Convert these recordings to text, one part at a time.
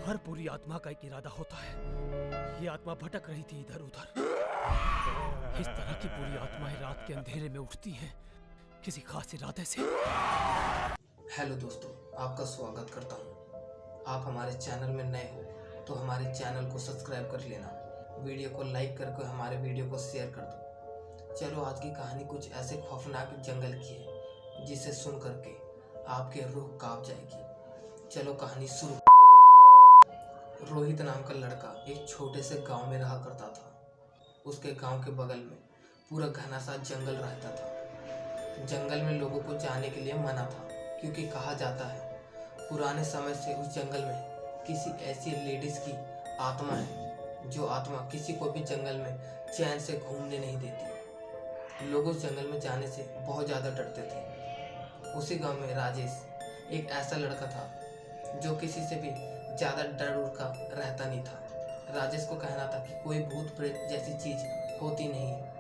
हर पूरी आत्मा का एक इरादा होता है। ये आत्मा भटक रही थी इधर उधर। इस तरह की पूरी आत्माएं रात के अंधेरे में उठती हैं किसी खास इरादे से। हेलो दोस्तों, आपका स्वागत करता हूँ। आप हमारे चैनल में नए हो तो हमारे चैनल को सब्सक्राइब कर लेना, वीडियो को लाइक करके हमारे वीडियो को शेयर कर दो। चलो आज की कहानी कुछ ऐसे खौफनाक जंगल की है जिसे सुन करके आपके रूह कांप जाएगी। चलो कहानी शुरू। रोहित नाम का लड़का एक छोटे से गांव में रहा करता था। उसके गांव के बगल में पूरा घना सा जंगल रहता था। जंगल में लोगों को जाने के लिए मना था, क्योंकि कहा जाता है पुराने समय से उस जंगल में किसी ऐसी लेडीज की आत्मा है जो आत्मा किसी को भी जंगल में चैन से घूमने नहीं देती। लोग उस जंगल में जाने से बहुत ज़्यादा डरते थे। उसी गांव में राजेश एक ऐसा लड़का था जो किसी से भी ज़्यादा डर उड़ का रहता नहीं था। राजेश को कहना था कि कोई भूत प्रेत जैसी चीज़ होती नहीं है।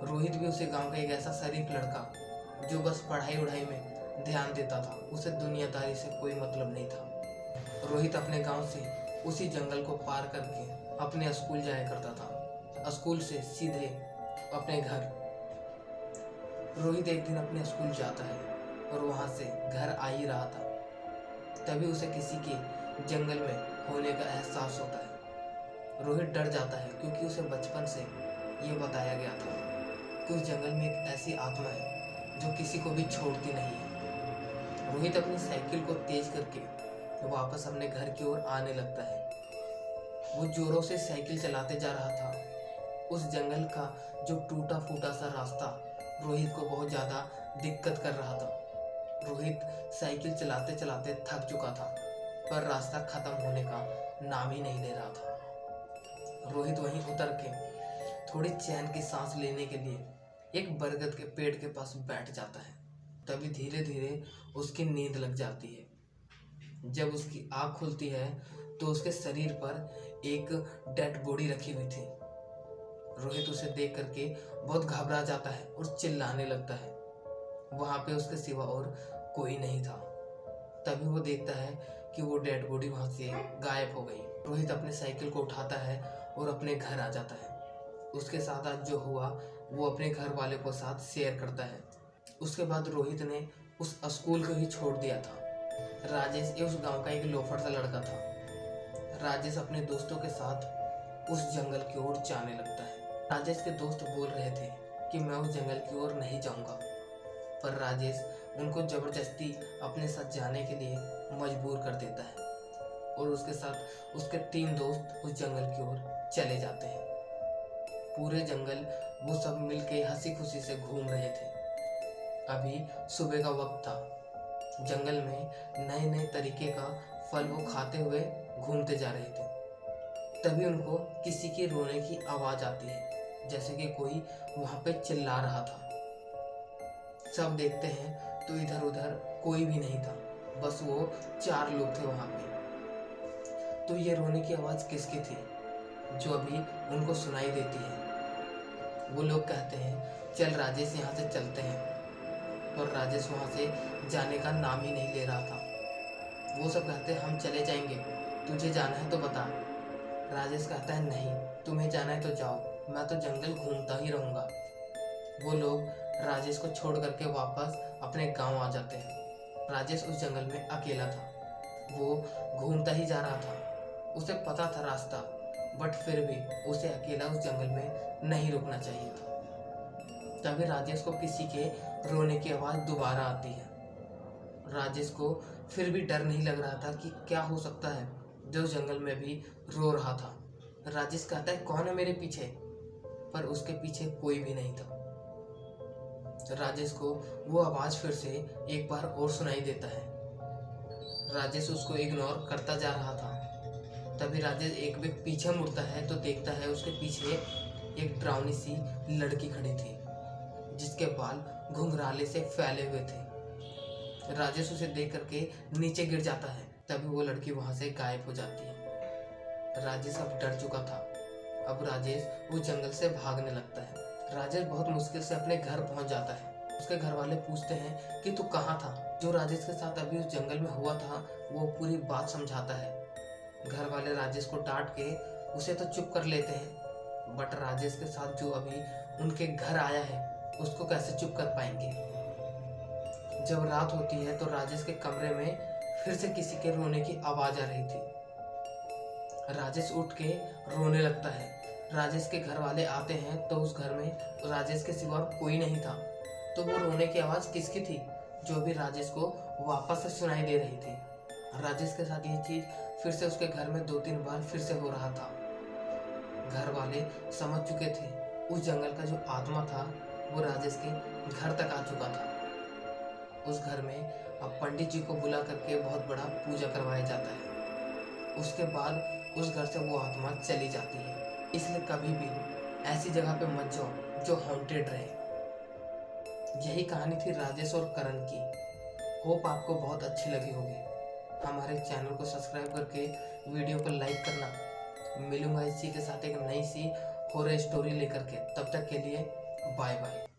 रोहित भी उसी गांव का एक ऐसा शरीफ लड़का जो बस पढ़ाई उढ़ाई में ध्यान देता था। उसे दुनियादारी से कोई मतलब नहीं था। रोहित अपने गांव से उसी जंगल को पार करके अपने स्कूल जाया करता था, स्कूल से सीधे अपने घर। रोहित एक दिन अपने स्कूल जाता है और वहां से घर आ ही रहा था, तभी उसे किसी के जंगल में होने का एहसास होता है। रोहित डर जाता है, क्योंकि उसे बचपन से ये बताया गया था कि उस जंगल में एक ऐसी आत्मा है जो किसी को भी छोड़ती नहीं है। रोहित अपनी साइकिल को तेज करके वापस अपने घर की ओर आने लगता है। वो जोरों से साइकिल चलाते जा रहा था। उस जंगल का जो टूटा फूटा सा रास्ता रोहित को बहुत ज़्यादा दिक्कत कर रहा था। रोहित साइकिल चलाते चलाते थक चुका था, पर रास्ता खत्म होने का नाम ही नहीं ले रहा था। रोहित वहीं उतर के थोड़ी चैन की सांस लेने के लिए एक बरगद के पेड़ के पास बैठ जाता है। तभी धीरे धीरे उसकी नींद लग जाती है। जब उसकी आँख खुलती है तो उसके शरीर पर एक डेड बॉडी रखी हुई थी। रोहित उसे देख करके बहुत घबरा जाता है और चिल्लाने लगता है। वहाँ पे उसके सिवा और कोई नहीं था। तभी वो देखता है कि वो डेड बॉडी वहाँ से गायब हो गई। रोहित अपने साइकिल को उठाता है और अपने घर आ जाता है। उसके साथ आज जो हुआ वो अपने घर वाले को साथ शेयर करता है। उसके बाद रोहित ने उस स्कूल को ही छोड़ दिया था। राजेश उस गांव का एक लोफर सा लड़का था। राजेश अपने दोस्तों के साथ उस जंगल की ओर जाने लगता है। राजेश के दोस्त बोल रहे थे कि मैं उस जंगल की ओर नहीं जाऊंगा, पर राजेश उनको जबरदस्ती अपने साथ जाने के लिए मजबूर कर देता है और उसके साथ उसके 3 दोस्त उस जंगल की ओर चले जाते हैं। पूरे जंगल वो सब मिलके हंसी खुशी से घूम रहे थे। अभी सुबह का वक्त था। जंगल में नए नए तरीके का फल वो खाते हुए घूमते जा रहे थे। तभी उनको किसी के रोने की आवाज़ आती है, जैसे कि कोई वहाँ पे चिल्ला रहा था। सब देखते हैं तो इधर उधर कोई भी नहीं था, बस वो 4 लोग थे वहाँ पे। तो ये रोने की आवाज़ किसकी थी जो अभी उनको सुनाई देती है? वो लोग कहते हैं चल राजेश यहाँ से चलते हैं, और राजेश वहाँ से जाने का नाम ही नहीं ले रहा था। वो सब कहते हैं हम चले जाएंगे, तुझे जाना है तो बता। राजेश कहता है नहीं, तुम्हें जाना है तो जाओ, मैं तो जंगल घूमता ही रहूँगा। वो लोग राजेश को छोड़ करके वापस अपने गांव आ जाते हैं। राजेश उस जंगल में अकेला था। वो घूमता ही जा रहा था। उसे पता था रास्ता, बट फिर भी उसे अकेला उस जंगल में नहीं रुकना चाहिए था। तभी राजेश को किसी के रोने की आवाज़ दोबारा आती है। राजेश को फिर भी डर नहीं लग रहा था कि क्या हो सकता है जो जंगल में भी रो रहा था। राजेश कहता है कौन है मेरे पीछे, पर उसके पीछे कोई भी नहीं था। राजेश को वो आवाज़ फिर से एक बार और सुनाई देता है। राजेश उसको इग्नोर करता जा रहा था। तभी राजेश एक बार पीछे मुड़ता है तो देखता है उसके पीछे एक डरावनी सी लड़की खड़ी थी, जिसके बाल घुंघराले से फैले हुए थे। राजेश उसे देख करके नीचे गिर जाता है। तभी वो लड़की वहां से गायब हो जाती है। राजेश अब डर चुका था। अब राजेश उस जंगल से भागने लगता है। राजेश बहुत मुश्किल से अपने घर पहुंच जाता है। उसके घर वाले पूछते हैं कि तू कहाँ था। जो राजेश के साथ अभी उस जंगल में हुआ था वो पूरी बात समझाता है। घर वाले राजेश को डांट के उसे तो चुप कर लेते हैं, बट राजेश के साथ जो अभी उनके घर आया है उसको कैसे चुप कर पाएंगे। जब रात होती है तो राजेश के कमरे में फिर से किसी के रोने की आवाज आ रही थी। राजेश उठ के रोने लगता है। राजेश के घर वाले आते हैं तो उस घर में राजेश के सिवा और कोई नहीं था। तो वो रोने की आवाज़ किसकी थी जो भी राजेश को वापस से सुनाई दे रही थी। राजेश के साथ ये चीज़ फिर से उसके घर में 2-3 बार फिर से हो रहा था। घर वाले समझ चुके थे उस जंगल का जो आत्मा था वो राजेश के घर तक आ चुका था। उस घर में अब पंडित जी को बुला करके बहुत बड़ा पूजा करवाया जाता है। उसके बाद उस घर से वो आत्मा चली जाती है। इसलिए कभी भी ऐसी जगह पे मत जाओ जो हॉन्टेड रहे। यही कहानी थी राजेश और करण की। होप आपको बहुत अच्छी लगी होगी। हमारे चैनल को सब्सक्राइब करके वीडियो को लाइक करना। मिलूंगा इसी के साथ एक नई सी हॉरर स्टोरी लेकर के। तब तक के लिए बाय बाय।